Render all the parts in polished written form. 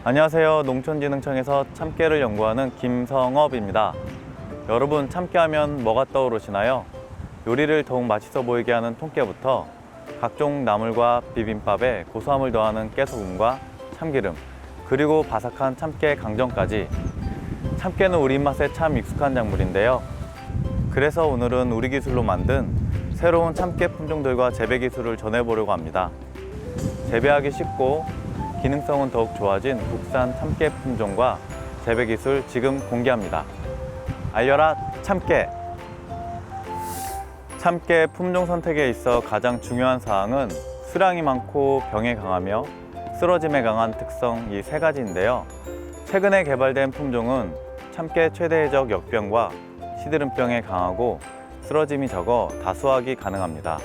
안녕하세요. 농촌진흥청에서 참깨를 연구하는 김성업입니다. 여러분, 참깨하면 뭐가 떠오르시나요? 요리를 더욱 맛있어 보이게 하는 통깨부터 각종 나물과 비빔밥에 고소함을 더하는 깨소금과 참기름, 그리고 바삭한 참깨 강정까지. 참깨는 우리 입맛에 참 익숙한 작물인데요. 그래서 오늘은 우리 기술로 만든 새로운 참깨 품종들과 재배 기술을 전해보려고 합니다. 재배하기 쉽고 기능성은 더욱 좋아진 국산 참깨 품종과 재배 기술 지금 공개합니다. 알려라 참깨! 참깨 품종 선택에 있어 가장 중요한 사항은 수량이 많고 병에 강하며 쓰러짐에 강한 특성, 이 세 가지인데요. 최근에 개발된 품종은 참깨 최대적 역병과 시드름병에 강하고 쓰러짐이 적어 다수하기 가능합니다.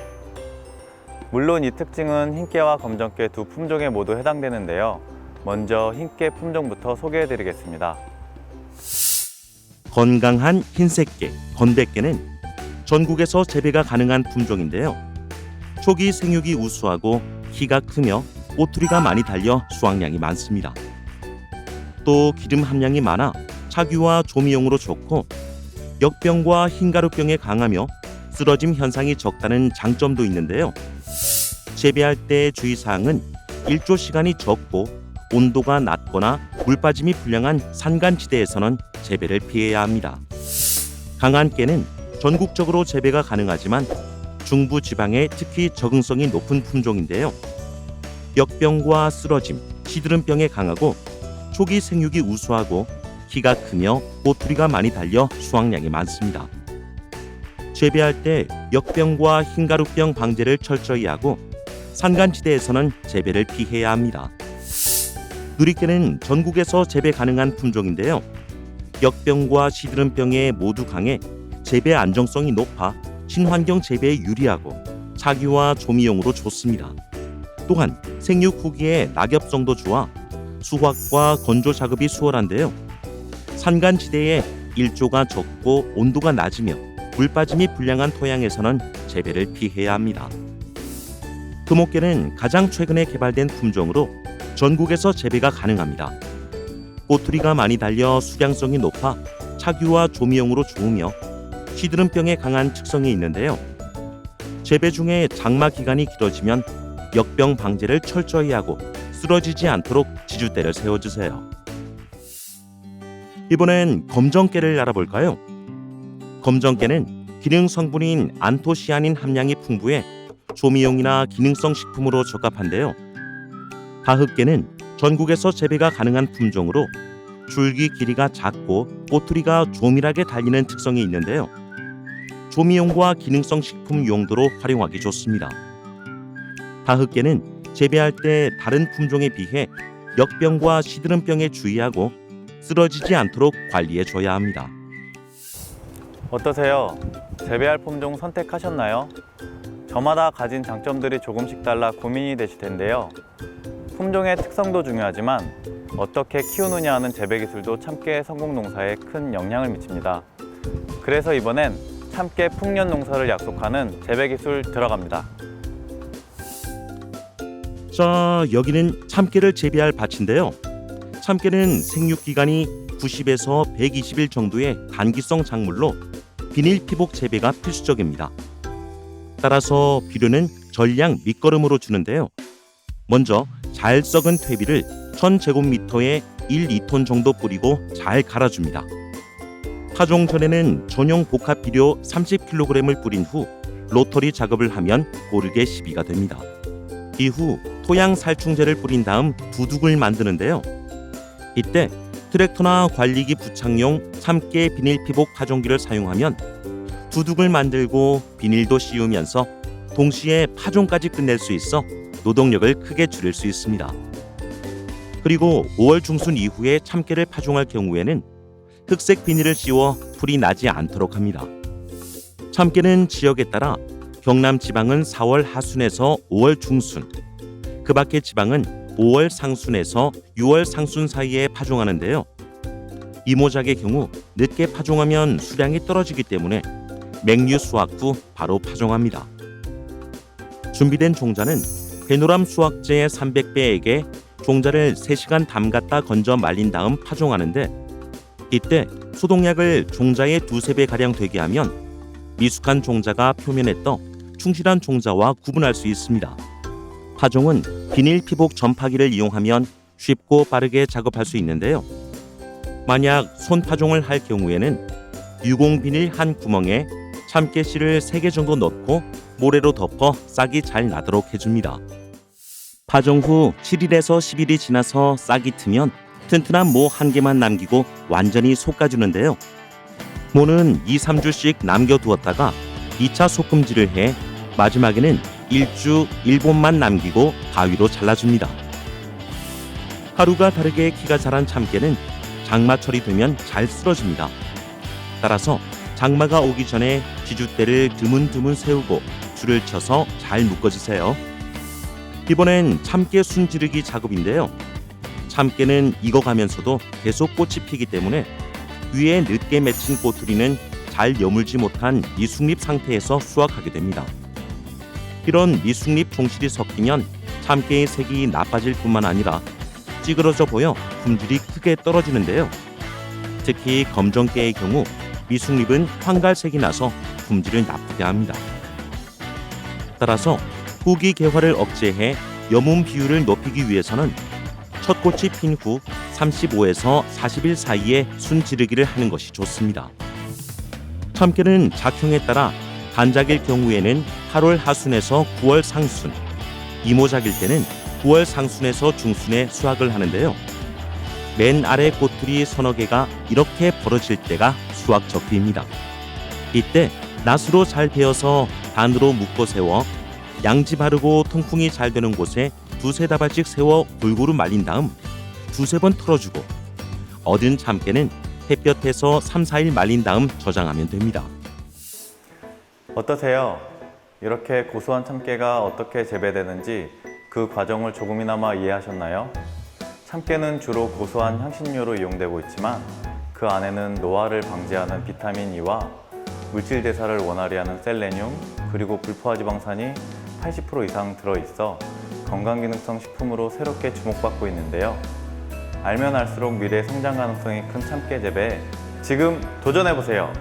물론 이 특징은 흰깨와 검정깨 두 품종에 모두 해당되는데요. 먼저 흰깨 품종부터 소개해 드리겠습니다. 건강한 흰색깨, 건대깨는 전국에서 재배가 가능한 품종인데요. 초기 생육이 우수하고 키가 크며 꼬투리가 많이 달려 수확량이 많습니다. 또 기름 함량이 많아 차규와 조미용으로 좋고 역병과 흰가루병에 강하며 쓰러짐 현상이 적다는 장점도 있는데요. 재배할 때 주의사항은 일조 시간이 적고 온도가 낮거나 물빠짐이 불량한 산간지대에서는 재배를 피해야 합니다. 강한 깨는 전국적으로 재배가 가능하지만 중부 지방에 특히 적응성이 높은 품종인데요. 역병과 쓰러짐, 시드름병에 강하고 초기 생육이 우수하고 키가 크며 꼬투리가 많이 달려 수확량이 많습니다. 재배할 때 역병과 흰가루병 방제를 철저히 하고 산간지대에서는 재배를 피해야 합니다. 누리깨는 전국에서 재배 가능한 품종인데요. 역병과 시드름병에 모두 강해 재배 안정성이 높아 친환경 재배에 유리하고 차규와 조미용으로 좋습니다. 또한 생육 후기에 낙엽성도 좋아 수확과 건조 작업이 수월한데요. 산간지대에 일조가 적고 온도가 낮으며 물빠짐이 불량한 토양에서는 재배를 피해야 합니다. 금옥깨는 가장 최근에 개발된 품종으로 전국에서 재배가 가능합니다. 꼬투리가 많이 달려 수량성이 높아 차규와 조미용으로 좋으며 시드름병에 강한 특성이 있는데요. 재배 중에 장마 기간이 길어지면 역병 방제를 철저히 하고 쓰러지지 않도록 지주대를 세워주세요. 이번엔 검정깨를 알아볼까요? 검정깨는 기능 성분인 안토시아닌 함량이 풍부해 조미용이나 기능성 식품으로 적합한데요. 다흑깨는 전국에서 재배가 가능한 품종으로 줄기 길이가 작고 꼬투리가 조밀하게 달리는 특성이 있는데요. 조미용과 기능성 식품 용도로 활용하기 좋습니다. 다흑깨는 재배할 때 다른 품종에 비해 역병과 시드름병에 주의하고 쓰러지지 않도록 관리해줘야 합니다. 어떠세요? 재배할 품종 선택하셨나요? 저마다 가진 장점들이 조금씩 달라 고민이 되실 텐데요. 품종의 특성도 중요하지만 어떻게 키우느냐 하는 재배 기술도 참깨 성공 농사에 큰 영향을 미칩니다. 그래서 이번엔 참깨 풍년 농사를 약속하는 재배 기술 들어갑니다. 자, 여기는 참깨를 재배할 밭인데요. 참깨는 생육 기간이 90에서 120일 정도의 단기성 작물로 비닐 피복 재배가 필수적입니다. 따라서 비료는 전량 밑거름으로 주는데요. 먼저 잘 썩은 퇴비를 1000제곱미터에 1, 2톤 정도 뿌리고 잘 갈아줍니다. 파종 전에는 전용 복합 비료 30kg을 뿌린 후 로터리 작업을 하면 고르게 시비가 됩니다. 이후 토양 살충제를 뿌린 다음 두둑을 만드는데요. 이때 트랙터나 관리기 부착용 참깨 비닐 피복 파종기를 사용하면 두둑을 만들고 비닐도 씌우면서 동시에 파종까지 끝낼 수 있어 노동력을 크게 줄일 수 있습니다. 그리고 5월 중순 이후에 참깨를 파종할 경우에는 흑색 비닐을 씌워 풀이 나지 않도록 합니다. 참깨는 지역에 따라 경남 지방은 4월 하순에서 5월 중순, 그 밖의 지방은 5월 상순에서 6월 상순 사이에 파종하는데요. 이모작의 경우 늦게 파종하면 수량이 떨어지기 때문에 맹류 수확 후 바로 파종합니다. 준비된 종자는 배노람 수확제 300배에게 종자를 3시간 담갔다 건져 말린 다음 파종하는데, 이때 소독약을 종자의 2~3배 가량 되게 하면 미숙한 종자가 표면에 떠 충실한 종자와 구분할 수 있습니다. 파종은 비닐 피복 전파기를 이용하면 쉽고 빠르게 작업할 수 있는데요. 만약 손 파종을 할 경우에는 유공 비닐 한 구멍에 참깨 씨를 3개 정도 넣고 모래로 덮어 싹이 잘 나도록 해줍니다. 파종 후 7일에서 10일이 지나서 싹이 트면 튼튼한 모 1개만 남기고 완전히 솎아주는데요. 모는 2~3주씩 남겨두었다가 2차 솎음질을 해 마지막에는 1주 1본만 남기고 가위로 잘라줍니다. 하루가 다르게 키가 자란 참깨는 장마철이 되면 잘 쓰러집니다. 따라서 장마가 오기 전에 지주대를 드문드문 세우고 줄을 쳐서 잘 묶어주세요. 이번엔 참깨 순지르기 작업인데요. 참깨는 익어가면서도 계속 꽃이 피기 때문에 위에 늦게 맺힌 꼬투리는 잘 여물지 못한 미숙잎 상태에서 수확하게 됩니다. 이런 미숙잎 종실이 섞이면 참깨의 색이 나빠질 뿐만 아니라 찌그러져 보여 품질이 크게 떨어지는데요. 특히 검정깨의 경우 미숙잎은 황갈색이 나서 품질을 나쁘게 합니다. 따라서 후기 개화를 억제해 여문 비율을 높이기 위해서는 첫 꽃이 핀 후 35에서 40일 사이에 순지르기를 하는 것이 좋습니다. 참깨는 작형에 따라 단작일 경우에는 8월 하순에서 9월 상순, 이모작일 때는 9월 상순에서 중순에 수확을 하는데요. 맨 아래 꽃들이 서너 개가 이렇게 벌어질 때가 수확 적기입니다. 이때 낫으로 잘 베어서 단으로 묶어 세워 양지 바르고 통풍이 잘 되는 곳에 2~3다발씩 세워 골고루 말린 다음 2~3번 털어주고, 얻은 참깨는 햇볕에서 3~4일 말린 다음 저장하면 됩니다. 어떠세요? 이렇게 고소한 참깨가 어떻게 재배되는지 그 과정을 조금이나마 이해하셨나요? 참깨는 주로 고소한 향신료로 이용되고 있지만 그 안에는 노화를 방지하는 비타민 E와 물질 대사를 원활히 하는 셀레늄, 그리고 불포화지방산이 80% 이상 들어있어 건강기능성 식품으로 새롭게 주목받고 있는데요. 알면 알수록 미래 성장 가능성이 큰 참깨 재배에 지금 도전해보세요.